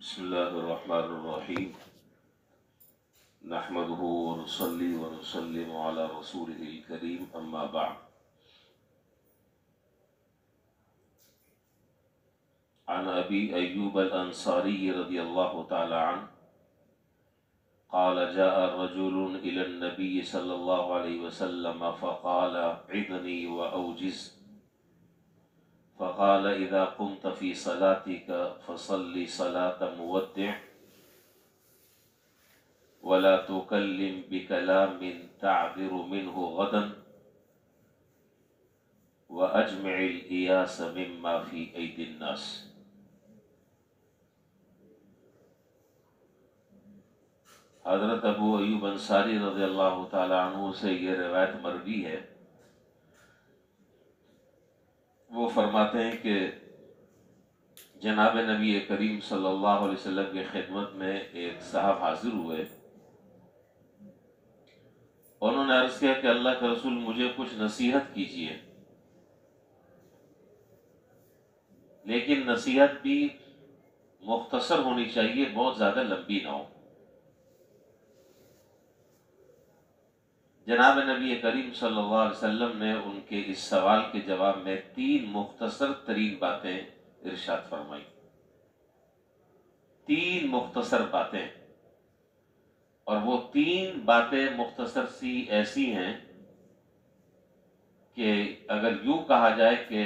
بسم الله الرحمن الرحيم نحمده ونصلي ونسلم على رسوله الكريم أما بعد. عن أبي أيوب الأنصاري رضي الله تعالى عنه قال جاء رجل إلى النبي صلى الله عليه وسلم فقال عظني وأوجز، فقال إذا قمت في صلاتك فصل صلاة مودع ولا تكلم بكلام تعذر منه غدا وأجمع الإياس مما في أيدي الناس. حضرت ابو ایوب انصاری رضی اللہ تعالیٰ عنہ سے یہ روایت مروی ہے. وہ فرماتے ہیں کہ جناب نبی کریم صلی اللہ علیہ وسلم کی خدمت میں ایک صاحب حاضر ہوئے. انہوں نے عرض کیا کہ اللہ کے رسول مجھے کچھ نصیحت کیجیے، لیکن نصیحت بھی مختصر ہونی چاہیے، بہت زیادہ لمبی نہ ہو. جناب نبی کریم صلی اللہ علیہ وسلم نے ان کے اس سوال کے جواب میں 3 مختصر ترین باتیں ارشاد فرمائی. 3 مختصر باتیں، اور وہ 3 باتیں مختصر سی ایسی ہیں کہ اگر یوں کہا جائے کہ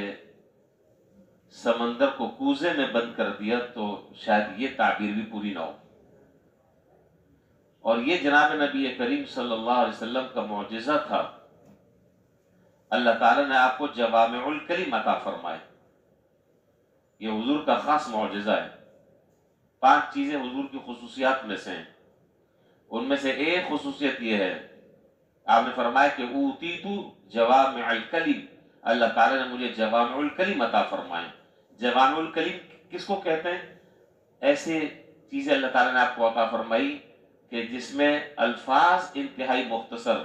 سمندر کو کوزے میں بند کر دیا تو شاید یہ تعبیر بھی پوری نہ ہو. اور یہ جناب نبی کریم صلی اللہ علیہ وسلم کا معجزہ تھا. اللہ تعالیٰ نے آپ کو جوامع الکلم عطا فرمائے. یہ حضور کا خاص معجزہ ہے. 5 چیزیں حضور کی خصوصیات میں سے ہیں. ان میں سے ایک خصوصیت یہ ہے، آپ نے فرمایا کہ اوتیتو جوامع الکلم، اللہ تعالیٰ نے مجھے جوامع الکلم عطا فرمائے. جوامع الکلم کس کو کہتے ہیں؟ ایسے چیزیں اللہ تعالیٰ نے آپ کو عطا فرمائی کہ جس میں الفاظ انتہائی مختصر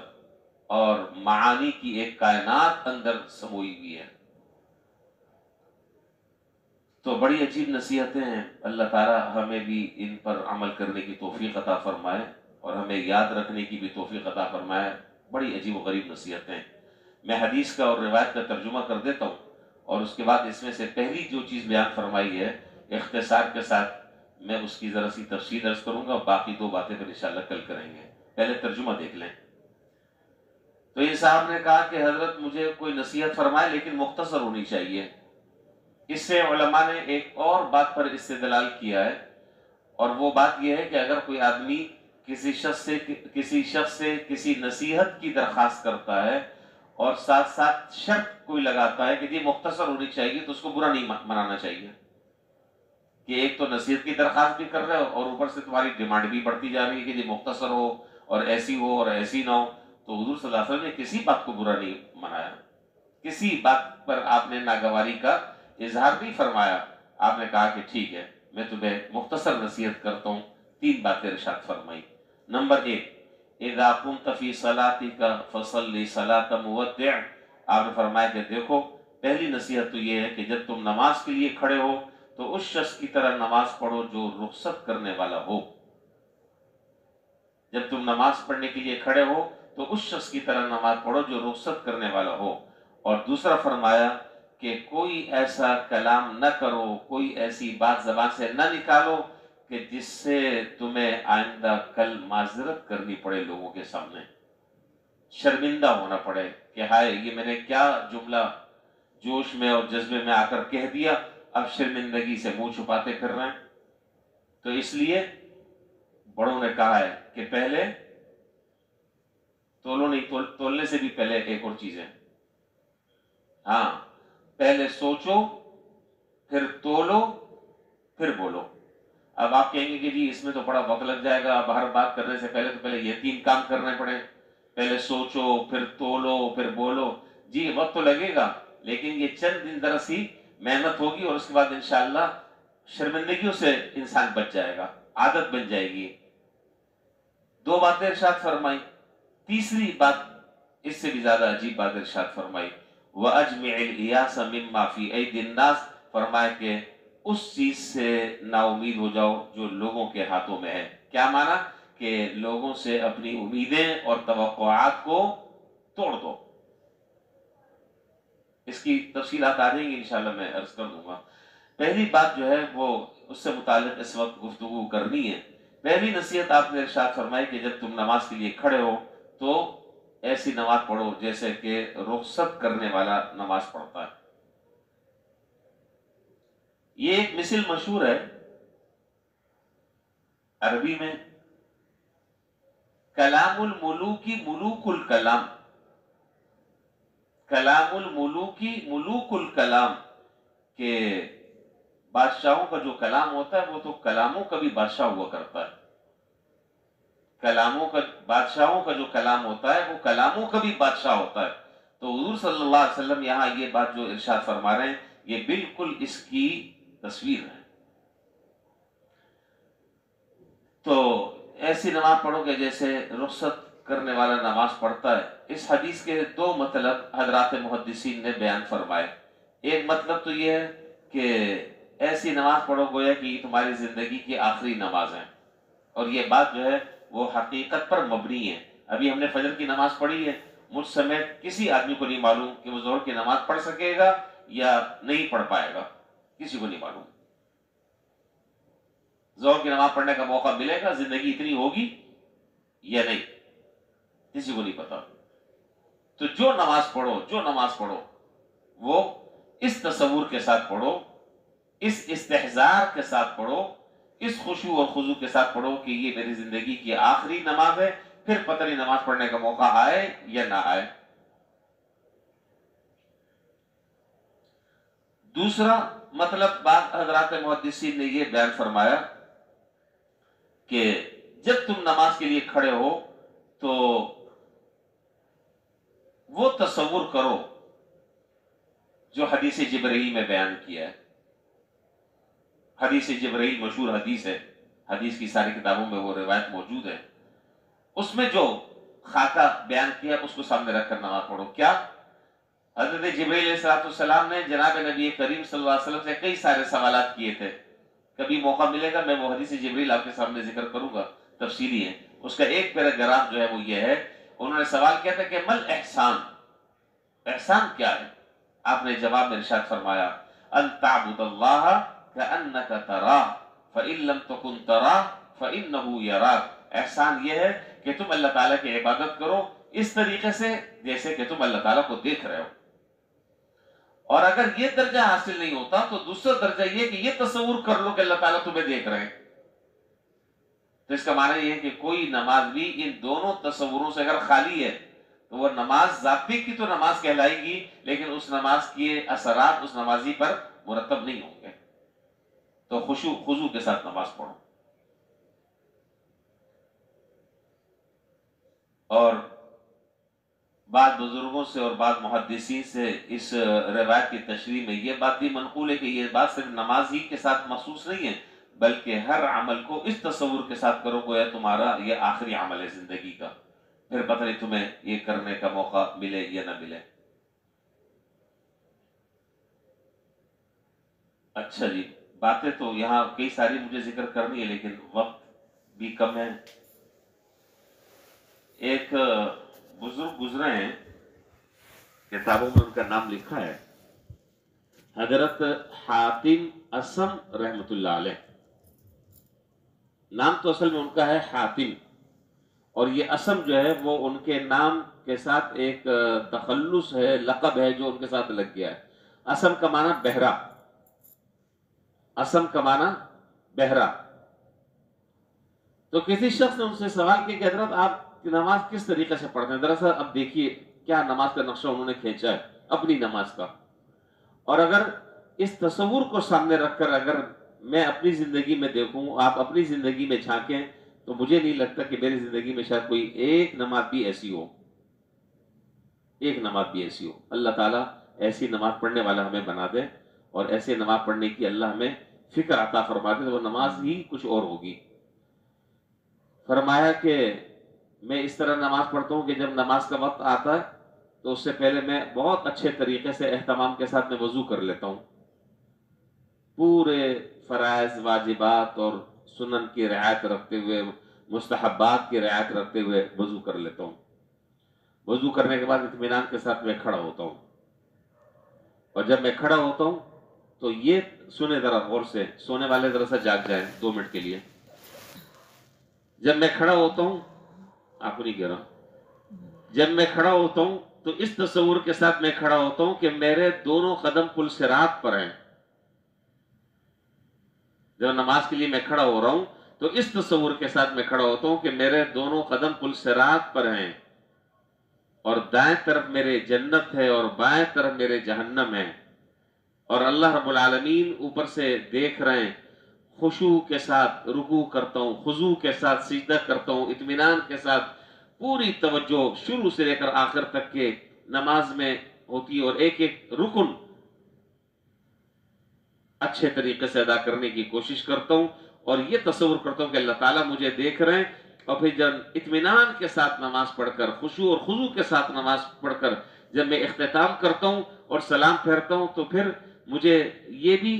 اور معانی کی ایک کائنات اندر سموئی ہوئی ہے. تو بڑی عجیب نصیحتیں ہیں. اللہ تعالیٰ ہمیں بھی ان پر عمل کرنے کی توفیق عطا فرمائے اور ہمیں یاد رکھنے کی بھی توفیق عطا فرمائے. بڑی عجیب و غریب نصیحتیں. میں حدیث کا اور روایت کا ترجمہ کر دیتا ہوں، اور اس کے بعد اس میں سے پہلی جو چیز بیان فرمائی ہے اختصار کے ساتھ میں اس کی ذرا سی تفصیل عرض کروں گا، اور باقی 2 باتیں پھر انشاءاللہ کل کریں گے. پہلے ترجمہ دیکھ لیں. تو یہ صاحب نے کہا کہ حضرت مجھے کوئی نصیحت فرمائے لیکن مختصر ہونی چاہیے. اس سے علماء نے ایک اور بات پر استدلال کیا ہے، اور وہ بات یہ ہے کہ اگر کوئی آدمی کسی شخص سے کسی نصیحت کی درخواست کرتا ہے اور ساتھ ساتھ شرط کوئی لگاتا ہے کہ یہ مختصر ہونی چاہیے، تو اس کو برا نہیں منانا چاہیے کہ ایک تو نصیحت کی درخواست بھی کر رہے ہو اور اوپر سے تمہاری ڈیمانڈ بھی بڑھتی جا رہی ہے کہ یہ مختصر ہو اور ایسی ہو اور ایسی نہ ہو. تو حضور صلی اللہ علیہ وسلم نے کسی بات کو برا نہیں منایا، کسی بات پر آپ نے ناگواری کا اظہار نہیں فرمایا. آپ نے کہا کہ ٹھیک ہے، میں تمہیں مختصر نصیحت کرتا ہوں. 3 باتیں ارشاد فرمائی. نمبر 1، اذا قمت فی صلاتک فصلی صلاۃ مودع. آپ نے فرمایا کہ دیکھو، پہلی نصیحت تو یہ ہے کہ جب تم نماز کے لیے کھڑے ہو تو اس شخص کی طرح نماز پڑھو جو رخصت کرنے والا ہو. جب تم نماز پڑھنے کے لیے کھڑے ہو تو اس شخص کی طرح نماز پڑھو جو رخصت کرنے والا ہو. اور دوسرا فرمایا کہ کوئی ایسا کلام نہ کرو، کوئی ایسی بات زبان سے نہ نکالو کہ جس سے تمہیں آئندہ کل معذرت کرنی پڑے، لوگوں کے سامنے شرمندہ ہونا پڑے کہ ہائے یہ میں نے کیا جملہ جوش میں اور جذبے میں آ کر کہہ دیا، اب شرمندگی سے منہ چھپاتے پھر رہے ہیں. تو اس لیے بڑوں نے کہا ہے کہ پہلے تولو نہیں، تولنے سے بھی پہلے ایک اور چیز ہے. ہاں، پہلے سوچو، پھر تولو، پھر بولو. اب آپ کہیں گے کہ جی اس میں تو بڑا وقت لگ جائے گا، اب ہر بات کرنے سے پہلے تو پہلے یہ 3 کام کرنے پڑے، پہلے سوچو، پھر تولو، پھر بولو. جی وقت تو لگے گا، لیکن یہ چند دن درس ہی محنت ہوگی، اور اس کے بعد انشاءاللہ شرمندگیوں سے انسان بچ جائے گا، عادت بن جائے گی. 2 باتیں ارشاد فرمائی. تیسری بات اس سے بھی زیادہ عجیب بات ارشاد فرمائی. وَأَجْمِعِ الْإِيَاسَ مِمَّا فِي أَيْدِي النَّاسِ. فرمایا کہ उस चीज से नाउमीद हो जाओ जो लोगों के हाथों में है। क्या माना कि लोगों से अपनी उम्मीदें और तवक्कुआत को तोड़ दो। इसकी तफसीलात आ जाएंगी इंशाल्लाह, मैं अर्ज कर दूंगा। पहली बात जो है वो उससे मुताल्लिक इस वक्त गुफ्तगू करनी है। पहली नसीहत आपने इरशाद फरमाई कि जब तुम नमाज के लिए खड़े हो तो ऐसी नमाज पढ़ो जैसे कि रुखसत करने वाला नमाज पढ़ता है। ये एक मिसल मशहूर है अरबी में, कलामुल मुलूकी मुलूकुल कलाम, कलामुल मुलूकी मुलूकुल कलाम, के बादशाहों का जो कलाम होता है वो तो कलामों का भी बादशाह हुआ करता है। कलामों का, बादशाहों का जो कलाम होता है वो कलामों का भी बादशाह होता है। तो हुजूर सल्लल्लाहु अलैहि वसल्लम यहाँ ये बात जो इरशाद फरमा रहे हैं ये बिल्कुल इसकी तस्वीर है। तो ऐसी नमाज पढ़ोगे जैसे रुखसत करने वाला नमाज पढ़ता है। इस हदीस के दो मतलब हजरात मुहद्दिसीन ने बयान फरमाए। एक मतलब तो ये है कि ऐसी नमाज पढ़ो गोया कि तुम्हारी जिंदगी की आखिरी नमाज है, और ये बात जो है वो हकीकत पर मबनी है। अभी हमने फजर की नमाज पढ़ी है, मुझ समय किसी आदमी को नहीं मालूम कि वो जोहर की नमाज पढ़ सकेगा या नहीं पढ़ पाएगा, किसी को नहीं मालूम। जोहर की नमाज पढ़ने का मौका मिलेगा, जिंदगी इतनी होगी या नहीं, किसी को नहीं पता। तो जो नमाज पढ़ो वो इस तसव्वुर के साथ पढ़ो, इस इस्तेहजार के साथ पढ़ो, इस खुशू और खुजू के साथ पढ़ो कि ये मेरी जिंदगी की आखिरी नमाज है, फिर पता नहीं नमाज पढ़ने का मौका आए या ना आए। दूसरा मतलब बात हजरात मुहद्दिसीन ने ये बयान फरमाया कि जब तुम नमाज के लिए खड़े हो तो वो तसव्वुर करो जो हदीस जिब्रील में बयान किया है। हदीस जिब्रील मशहूर हदीस है, हदीस की सारी किताबों में वो रिवायत मौजूद है। उसमें जो खाका बयान किया उसको सामने रखकर नमाज पढ़ो। क्या हजरत जिब्रील अलैहिस्सलाम ने जनाब नबी करीम सल्लल्लाहु अलैहि वसल्लम से कई सारे सवालात किए थे। कभी मौका मिलेगा मैं वो हदीस जिब्रील आपके सामने जिक्र करूंगा, तफसीली है। उसका एक पैराग्राफ जो है वो ये है, उन्होंने सवाल किया था कि मल एहसान, एहसान क्या है? आपने जवाब में इरशाद फरमाया अन ताबुदल्लाह कअन्नका तराह फइन लम तकुन तराह फइन्नहु यराक। एहसान यह है कि तुम अल्लाह ताला की इबादत करो इस तरीके से जैसे कि तुम अल्लाह ताला को देख रहे हो। और अगर ये दर्जा हासिल नहीं होता तो दूसरा दर्जा ये कि ये तसव्वुर कर लो कि अल्लाह ताला तुम्हें देख रहे हैं। तो इसका माना यह है कि कोई नमाज भी इन दोनों तसव्वुरों से अगर खाली है तो वह नमाज जाती की तो नमाज कहलाएगी, लेकिन उस नमाज के असरात उस नमाजी पर मुरतब नहीं होंगे। तो खुशू खुजू के साथ नमाज पढ़ो। और बाद बुजुर्गों से और बाद मुहद्दिसीन से इस रिवायत की तशरीह में यह बात भी मनकूल है कि यह बात सिर्फ नमाज ही के साथ महसूस नहीं है, बल्कि हर अमल को इस तसव्वुर के साथ करो गोया तुम्हारा यह आखिरी अमल है जिंदगी का, फिर पता नहीं तुम्हें ये करने का मौका मिले या ना मिले। अच्छा जी, बातें तो यहाँ कई सारी मुझे जिक्र करनी है लेकिन वक्त भी कम है। एक बुजुर्ग गुजरे हैं, किताबों में उनका नाम लिखा है, हजरत हातिम असम रहमतुल्लाह अलैह। नाम तो असल में उनका है हातिम, और ये असम जो है वो उनके नाम के साथ एक तखल्लुस है, लक़ब है जो उनके साथ लग गया है। असम का माना बहरा, असम का माना बहरा। तो किसी शख्स ने उनसे सवाल किया कि हजरत आप नमाज किस तरीके से पढ़ते हैं? दरअसल अब देखिए क्या नमाज का नक्शा उन्होंने खींचा है अपनी नमाज का। और अगर इस तस्वुर को सामने रखकर अगर मैं अपनी जिंदगी में देखूं, आप अपनी जिंदगी में झांकें, तो मुझे नहीं लगता कि मेरी जिंदगी में शायद कोई एक नमाज भी ऐसी हो, एक नमाज भी ऐसी हो। अल्लाह ताला ऐसी नमाज पढ़ने वाला हमें बना दे, और ऐसे नमाज पढ़ने की अल्लाह हमें फिक्र अता फरमा दे, तो वो नमाज ही कुछ और होगी। फरमाया कि मैं इस तरह नमाज पढ़ता हूँ कि जब नमाज का वक्त आता है तो उससे पहले मैं बहुत अच्छे तरीके से एहतमाम के साथ मैं वजू कर लेता हूँ। पूरे फ़राइज़ वाजिबात और सुनन की रियायत रखते हुए, मुस्तहब्बात की रियायत रखते हुए वज़ू कर लेता हूँ। वज़ू करने के बाद इत्मीनान के साथ मैं खड़ा होता हूँ, और जब मैं खड़ा होता हूँ तो ये सुने ज़रा गौर से, सोने वाले ज़रा सा जाग जाएं 2 मिनट के लिए। जब मैं खड़ा होता हूँ, आपको नहीं कह रहा, जब मैं खड़ा होता हूँ तो इस तस्वुर के साथ मैं खड़ा होता हूँ कि मेरे दोनों कदम पुल सिरात पर हैं। जब नमाज के लिए मैं खड़ा हो रहा हूं तो इस तस्वुर के साथ मैं खड़ा होता हूं कि मेरे दोनों कदम पुल सिरात पर हैं, और दाएं तरफ मेरे जन्नत है और बाएं तरफ मेरे जहन्नम है, और अल्लाह रब्बुल आलमीन ऊपर से देख रहे हैं। खुशू के साथ रुकू करता हूं, खुजू के साथ सिजदा करता हूं, इत्मीनान के साथ पूरी तवज्जो शुरू से लेकर आखिर तक के नमाज में होती है, और एक एक रुकन अच्छे तरीके से अदा करने की कोशिश करता हूं, और यह तस्वुर करता हूं कि अल्लाह ताला मुझे देख रहे हैं। और फिर जब इत्मीनान के साथ नमाज पढ़कर, खुशू और खुजू के साथ नमाज पढ़कर जब मैं इख्तिताम करता हूं और सलाम फेरता हूं, तो फिर मुझे ये भी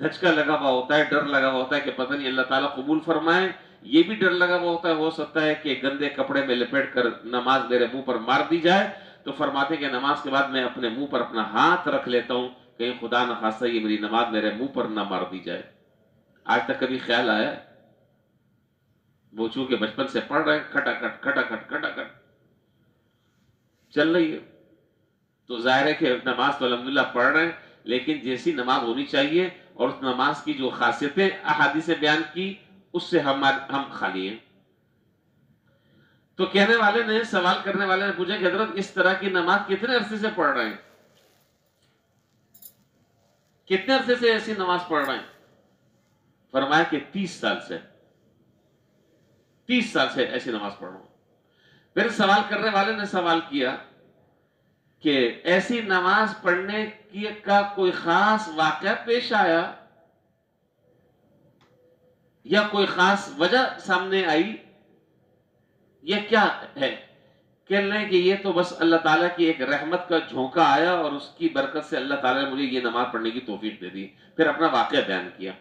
धचका लगा हुआ होता है, डर लगा हुआ होता है कि पता नहीं अल्लाह ताला कबूल फरमाए। ये भी डर लगा हुआ होता है, हो सकता है कि गंदे कपड़े में लपेट कर नमाज मेरे मुंह पर मार दी जाए। तो फरमाते कि नमाज के बाद मैं अपने मुंह पर अपना हाथ रख लेता हूं, कहीं खुदा न खास्ता ये मेरी नमाज मेरे मुंह पर ना मार दी जाए। आज तक कभी ख्याल आया? वो चूंकि बचपन से पढ़ रहे हैं, खटाखट खटाखट खटाखट चल रही है, तो जाहिर है कि नमाज तो अल्हम्दुलिल्लाह पढ़ रहे हैं, लेकिन जैसी नमाज होनी चाहिए और उस नमाज की जो खासियतें अहादीस से बयान की, उससे हम खाली हैं। तो कहने वाले ने, सवाल करने वाले ने पूछा कि हजरत इस तरह की नमाज कितने अरसे से पढ़ रहे हैं, कितने अरसे से ऐसी नमाज पढ़ रहे हैं? फरमाया कि 30 साल से, 30 साल से ऐसी नमाज पढ़ रहा हूं। फिर सवाल करने वाले ने सवाल किया कि ऐसी नमाज पढ़ने की का कोई खास वाकया पेश आया या कोई खास वजह सामने आई, यह क्या है? कह रहे हैं कि ये तो बस अल्लाह ताला की एक रहमत का झोंका आया और उसकी बरकत से अल्लाह ताला ने मुझे ये नमाज पढ़ने की तौफीक दे दी। फिर अपना वाकया बयान किया,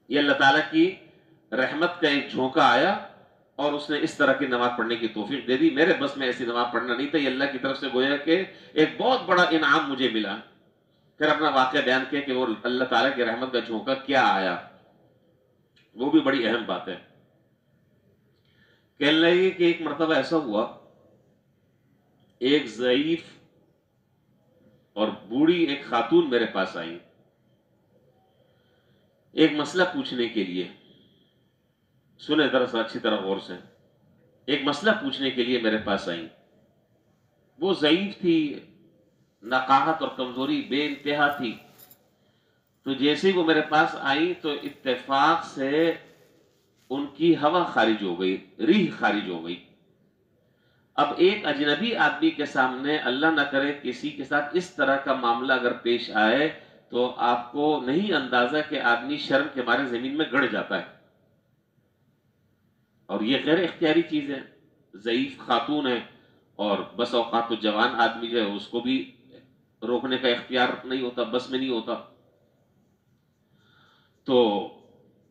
ये अल्लाह ताला की रहमत का एक झोंका आया और उसने इस तरह की नमाज पढ़ने की तौफीक दे दी। मेरे बस में ऐसी नमाज पढ़ना नहीं था, ये अल्लाह की तरफ से गोया कि एक बहुत बड़ा इनाम मुझे मिला। फिर अपना वाकया बयान किया कि वो अल्लाह ताला की रहमत का झोंका क्या आया, वो भी बड़ी अहम बात है। कह लगे कि एक मरतबा ऐसा हुआ, एक ज़ईफ और बूढ़ी एक खातून मेरे पास आई एक मसला पूछने के लिए। सुने दरअसल अच्छी तरह गौर से, एक मसला पूछने के लिए मेरे पास आई। वो ज़ईफ थी, नकाहत और कमजोरी बे इंतहा थी। तो जैसे ही वो मेरे पास आई तो इत्तेफाक से उनकी हवा खारिज हो गई, रीह खारिज हो गई। अब एक अजनबी आदमी के सामने, अल्लाह ना करे किसी के साथ इस तरह का मामला अगर पेश आए, तो आपको नहीं अंदाजा कि आदमी शर्म के मारे जमीन में गड़ जाता है। और ये गैर इख्तियारी चीज है, ज़ईफ खातून है, और बस औकात तो जवान आदमी जो है उसको भी रोकने का इख्तियार नहीं होता, बस में नहीं होता। तो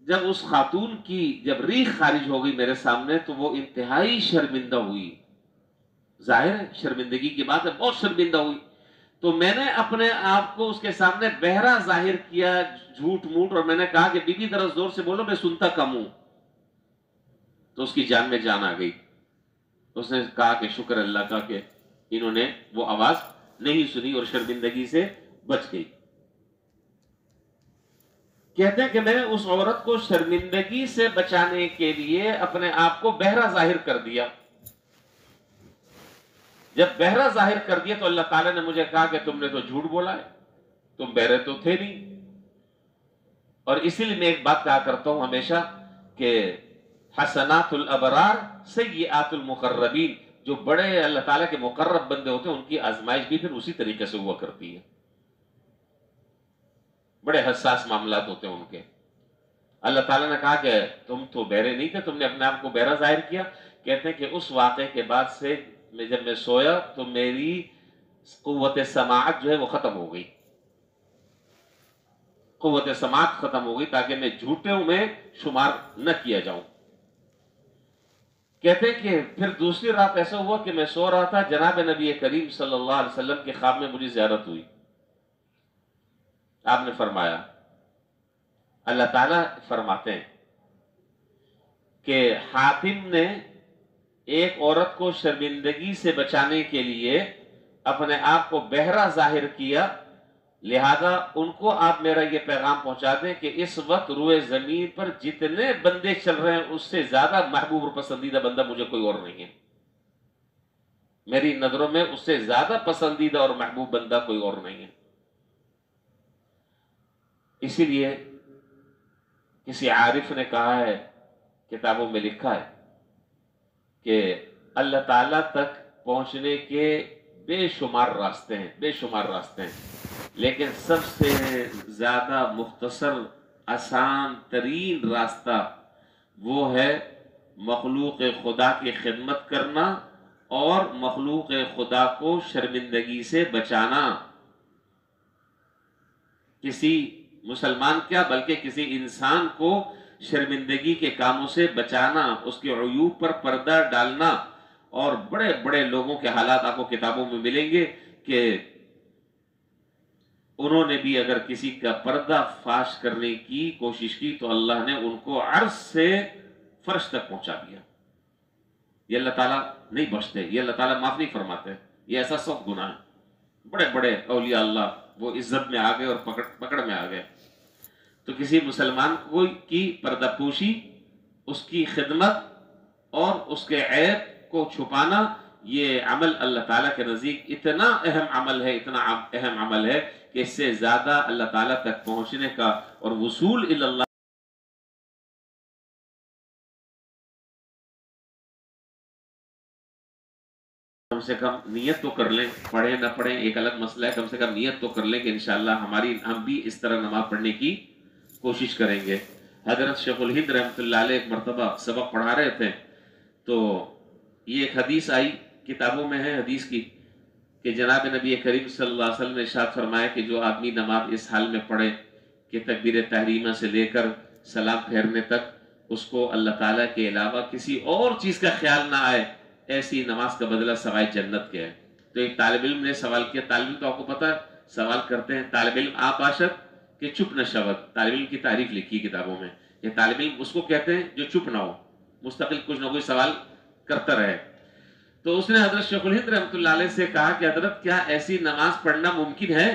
जब उस खातून की जब रीह खारिज हो गई मेरे सामने, तो वो इंतहाई शर्मिंदा हुई। जाहिर है शर्मिंदगी की बात है, बहुत शर्मिंदा हुई। तो मैंने अपने आप को उसके सामने बहरा जाहिर किया, झूठ मूठ, और मैंने कहा कि बीबी जरा जोर से बोलो, मैं सुनता कम हूं। तो उसकी जान में जान आ गई। उसने कहा कि शुक्र अल्लाह का कि इन्होंने वो आवाज नहीं सुनी और शर्मिंदगी से बच गई। कहते हैं कि मैंने उस औरत को शर्मिंदगी से बचाने के लिए अपने आप को बहरा जाहिर कर दिया। जब बहरा जाहिर कर दिया तो अल्लाह ताला ने मुझे कहा कि तुमने तो झूठ बोला है, तुम बहरे तो थे नहीं। और इसीलिए मैं एक बात कहा करता हूं हमेशा कि हसनातुल अबरार सय्यिआतुल मुकर्रबीन, जो बड़े अल्लाह ताला के मुकर्रब बंदे होते हैं उनकी आजमाइश भी फिर उसी तरीके से हुआ करती है। बड़े हसास मामलात होते हैं उनके। अल्लाह ताला ने कहा कि तुम तो बहरे नहीं थे, तुमने अपने आप को बहरा जाहिर किया। कहते हैं कि उस वाक़े के बाद से जब मैं सोया तो मेरी कुव्वत समाअत जो है वो खत्म हो गई। قوت سماعت ختم ہو گئی تاکہ میں جھوٹوں میں شمار نہ کیا جاؤں۔ کہتے ہیں کہ پھر دوسری رات ایسا ہوا کہ میں سو رہا تھا، جناب نبی کریم صلی اللہ علیہ وسلم کے خواب میں مجھے زیارت ہوئی۔ آپ نے فرمایا، اللہ تعالیٰ فرماتے ہیں کہ حاتم نے ایک عورت کو شرمندگی سے بچانے کے لیے اپنے آپ کو بہرا ظاہر کیا، لہذا ان کو آپ میرا یہ پیغام پہنچا دیں کہ اس وقت روئے زمین پر جتنے بندے چل رہے ہیں اس سے زیادہ محبوب اور پسندیدہ بندہ مجھے کوئی اور نہیں ہے۔ میری نظروں میں اس سے زیادہ پسندیدہ اور محبوب بندہ کوئی اور نہیں ہے۔ اسی لیے کسی عارف نے کہا ہے، کتابوں میں لکھا ہے کہ اللہ تعالیٰ تک پہنچنے کے بے شمار راستے ہیں، بے شمار راستے ہیں، لیکن سب سے زیادہ مختصر آسان ترین راستہ وہ ہے مخلوق خدا کی خدمت کرنا اور مخلوق خدا کو شرمندگی سے بچانا۔ کسی مسلمان کیا بلکہ کسی انسان کو شرمندگی کے کاموں سے بچانا، اس کے عیوب پر پردہ ڈالنا۔ اور بڑے بڑے لوگوں کے حالات آپ کو کتابوں میں ملیں گے کہ انہوں نے بھی اگر کسی کا پردہ فاش کرنے کی کوشش کی تو اللہ نے ان کو عرش سے فرش تک پہنچا دیا۔ یہ اللہ تعالیٰ نہیں بخشتے، یہ اللہ تعالیٰ معاف نہیں فرماتے، یہ ایسا سخت گناہ ہے۔ بڑے بڑے اولیاء اللہ وہ عزت میں آ گئے اور پکڑ میں آ گئے۔ تو کسی مسلمان کی پردہ پوشی، اس کی خدمت اور اس کے عیب کو چھپانا، یہ عمل اللہ تعالیٰ کے نزدیک اتنا اہم عمل ہے، اتنا اہم عمل ہے کہ اس سے زیادہ اللہ تعالیٰ تک پہنچنے کا اور وصول الی اللہ کم سے کم نیت تو کر لیں، پڑھیں نہ پڑھیں ایک الگ مسئلہ ہے، کم سے کم نیت تو کر لیں کہ انشاءاللہ ہم بھی اس طرح نماز پڑھنے کی کوشش کریں گے۔ حضرت شیخ الہند رحمۃ اللہ علیہ ایک مرتبہ سبق پڑھا رہے تھے تو یہ ایک حدیث آئی، کتابوں میں ہے حدیث کی، کہ جناب نبی کریم صلی اللہ علیہ وسلم نے ارشاد فرمایا کہ جو آدمی نماز اس حال میں پڑھے کہ تکبیر تحریمہ سے لے کر سلام پھیرنے تک اس کو اللہ تعالیٰ کے علاوہ کسی اور چیز کا خیال نہ آئے، ایسی نماز کا بدلہ سوائے جنت کے ہے۔ تو ایک طالب علم نے سوال کیا، طالب علم تو آپ کو پتہ ہے سوال کرتے ہیں، طالب علم آپ باشد کہ چپ نہ شود، طالب علم کی تعریف لکھی کتابوں میں، یہ طالب علم اس کو کہتے ہیں جو چپ نہ ہو، مستقل کچھ نہ کوئی سوال کرتا رہے۔ تو اس نے حضرت شیخ الہند رحمۃ اللہ علیہ سے کہا کہ حضرت کیا ایسی نماز پڑھنا ممکن ہے؟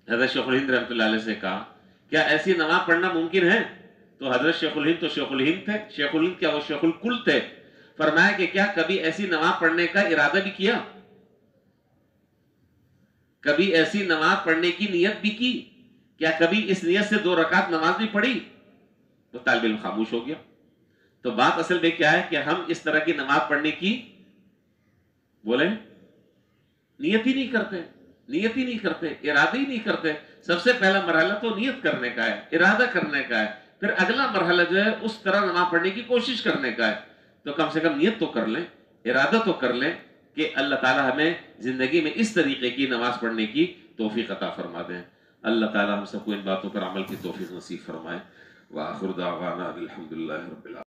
حضرت شیخ الہند رحمۃ اللہ علیہ سے کہا کیا ایسی نماز پڑھنا ممکن ہے؟ تو حضرت شیخ الہند تو شیخ الہند تھے، شیخ الہند کیا وہ شیخ الکل تھے، فرمایا کہ کیا کبھی ایسی نماز پڑھنے کا ارادہ بھی کیا؟ کبھی ایسی نماز پڑھنے کی نیت بھی کی؟ کیا کبھی اس نیت سے 2 رکعت نماز بھی پڑھی؟ تو طالب علم خاموش ہو گیا۔ تو بات اصل میں کیا ہے کہ ہم اس طرح کی نماز پڑھنے کی بولیں نیت ہی نہیں کرتے، نیت ہی نہیں کرتے، ارادہ ہی نہیں کرتے۔ سب سے پہلا مرحلہ تو نیت کرنے کا ہے، ارادہ کرنے کا ہے، پھر اگلا مرحلہ جو ہے اس طرح نماز پڑھنے کی کوشش کرنے کا ہے۔ تو کم سے کم نیت تو کر لیں، ارادہ تو کر لیں کہ اللہ تعالیٰ ہمیں زندگی میں اس طریقے کی نماز پڑھنے کی توفیق عطا فرما دیں۔ اللہ تعالیٰ ہم سب کو ان باتوں پر عمل کی توفیق نصیب فرمائے۔ وآخر دعوانا الحمدللہ رب العالمین۔